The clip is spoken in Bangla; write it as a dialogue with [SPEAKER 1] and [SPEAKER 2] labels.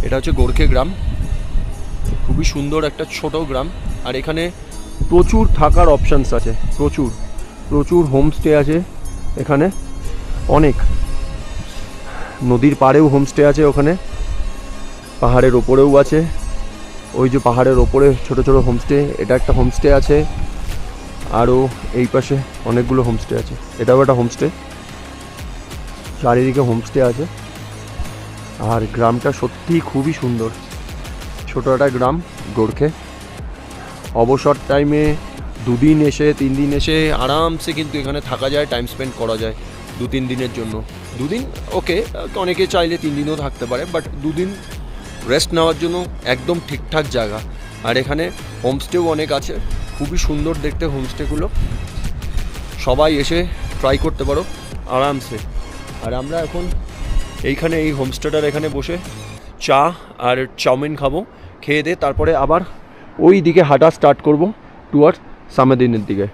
[SPEAKER 1] এটা হচ্ছে গোর্খে গ্রাম, খুবই সুন্দর একটা ছোট গ্রাম। আর এখানে প্রচুর থাকার অপশানস আছে, প্রচুর প্রচুর হোমস্টে আছে এখানে, অনেক। নদীর পাড়েও হোমস্টে আছে, ওখানে পাহাড়ের ওপরেও আছে। ওই যে পাহাড়ের ওপরে ছোট ছোট হোমস্টে, এটা একটা হোমস্টে আছে। আরও এই পাশে অনেকগুলো হোমস্টে আছে, এটাও একটা হোমস্টে। চারিদিকে হোমস্টে আছে। আর গ্রামটা সত্যিই খুবই সুন্দর, ছোটো একটা গ্রাম গোর্খে। অবসর টাইমে 2 দিন এসে 3 দিন এসে আরামসে কিন্তু এখানে থাকা যায়, টাইম স্পেন্ড করা যায় 2-3 দিনের জন্য। 2 দিন ওকে, অনেকে চাইলে 3 দিনও থাকতে পারে, বাট 2 দিন রেস্ট নেওয়ার জন্য একদম ঠিকঠাক জায়গা। আর এখানে হোমস্টেও অনেক আছে, খুবই সুন্দর দেখতে হোমস্টেগুলো। সবাই এসে ট্রাই করতে পারো আরামসে। আর আমরা এখন এইখানে এই হোমস্টেটার এখানে বসে চা আর চাউমিন খাবো, খেয়ে দিয়ে তারপরে আবার ওই দিকে হাঁটা স্টার্ট করবো টুয়ার্ডস সামেদিনের দিকে।